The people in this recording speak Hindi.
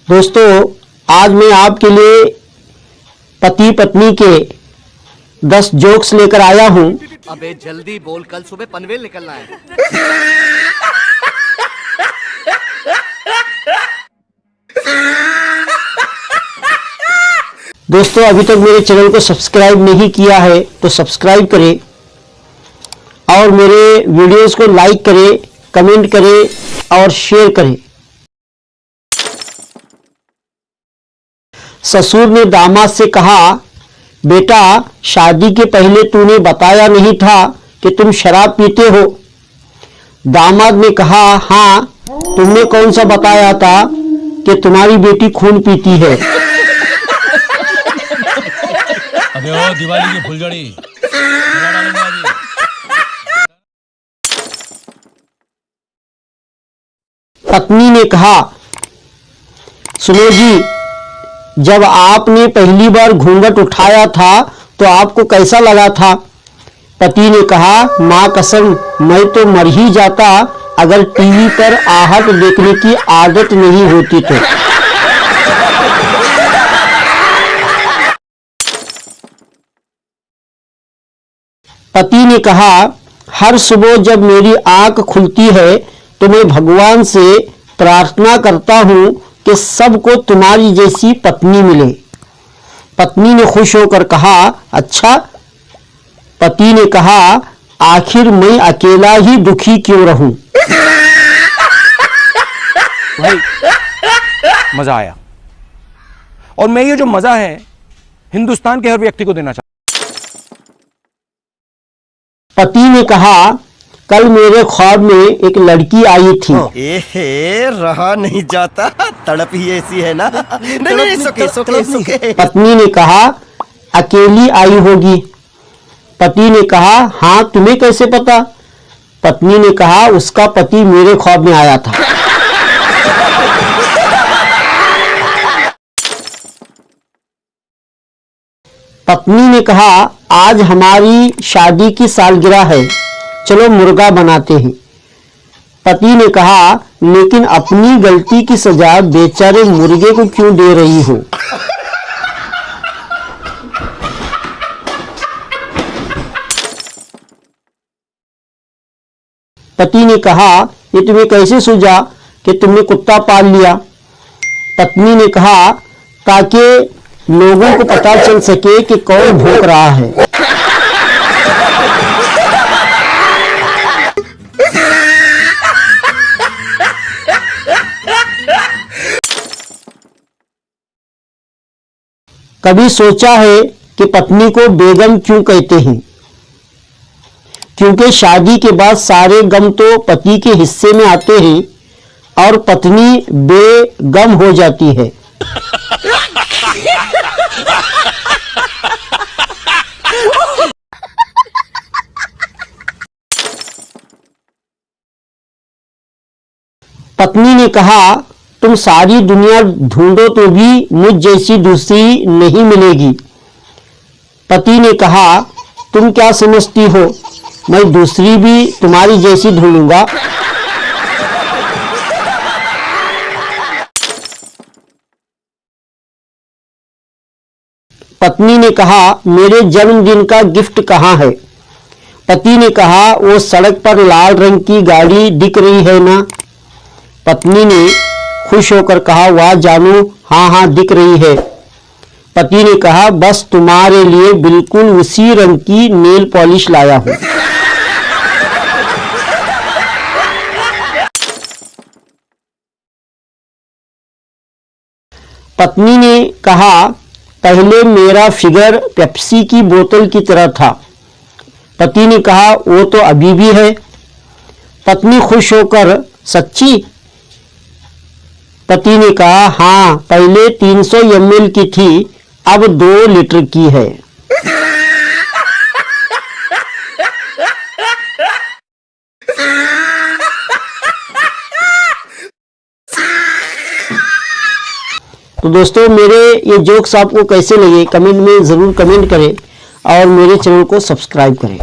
दोस्तों, आज मैं आपके लिए पति पत्नी के 10 जोक्स लेकर आया हूं। अबे जल्दी बोल, कल सुबह पनवेल निकलना है। दोस्तों, अभी तक मेरे चैनल को सब्सक्राइब नहीं किया है तो सब्सक्राइब करें और मेरे वीडियोस को लाइक करें, कमेंट करें और शेयर करें। ससुर ने दामाद से कहा, बेटा, शादी के पहले तूने बताया नहीं था कि तुम शराब पीते हो। दामाद ने कहा, हाँ, तुमने कौन सा बताया था कि तुम्हारी बेटी खून पीती है। अबे ओ दिवाली की फुलझड़ी जला डालेंगे आज ये। पत्नी ने कहा, सुनो जी, जब आपने पहली बार घूंघट उठाया था तो आपको कैसा लगा था? पति ने कहा, मां कसम, मैं तो मर ही जाता अगर टीवी पर आहट देखने की आदत नहीं होती तो। पति ने कहा, हर सुबह जब मेरी आंख खुलती है तो मैं भगवान से प्रार्थना करता हूं कि सबको तुम्हारी जैसी पत्नी मिले। पत्नी ने खुश होकर कहा, अच्छा? पति ने कहा, आखिर मैं अकेला ही दुखी क्यों रहूं? भाई मजा आया, और मैं ये जो मजा है हिंदुस्तान के हर व्यक्ति को देना चाहता हूं। पति ने कहा, कल मेरे ख्वाब में एक लड़की आई थी। रहा नहीं जाता, तड़प ही ऐसी है ना। नहीं, सुके। पत्नी ने कहा, अकेली आई होगी। पति ने कहा, हाँ, तुम्हें कैसे पता? पत्नी ने कहा, उसका पति मेरे ख्वाब में आया था। पत्नी ने कहा, आज हमारी शादी की सालगिरह है, चलो मुर्गा बनाते हैं। पति ने कहा, लेकिन अपनी गलती की सजा बेचारे मुर्गे को क्यों दे रही हो? पति ने कहा, ये तुम्हें कैसे सूझा कि तुमने कुत्ता पाल लिया? पत्नी ने कहा, ताकि लोगों को पता चल सके कि कौन भौंक रहा है। कभी सोचा है कि पत्नी को बेगम क्यों कहते हैं? क्योंकि शादी के बाद सारे गम तो पति के हिस्से में आते हैं और पत्नी बेगम हो जाती है। पत्नी ने कहा, तुम सारी दुनिया ढूंढो तो भी मुझ जैसी दूसरी नहीं मिलेगी। पति ने कहा, तुम क्या समझती हो, मैं दूसरी भी तुम्हारी जैसी ढूंढूंगा। पत्नी ने कहा, मेरे जन्मदिन का गिफ्ट कहाँ है? पति ने कहा, वो सड़क पर लाल रंग की गाड़ी दिख रही है ना? पत्नी ने खुश होकर कहा, वाह जानू, हाँ हाँ दिख रही है। पति ने कहा, बस तुम्हारे लिए बिल्कुल उसी रंग की नेल पॉलिश लाया हूं। पत्नी ने कहा, पहले मेरा फिगर पेप्सी की बोतल की तरह था। पति ने कहा, वो तो अभी भी है। पत्नी खुश होकर, सच्ची? पति ने कहा, हाँ, पहले 300 ml की थी, अब 2 लीटर की है। तो दोस्तों, मेरे ये जोक्स आपको कैसे लगे कमेंट में ज़रूर कमेंट करें और मेरे चैनल को सब्सक्राइब करें।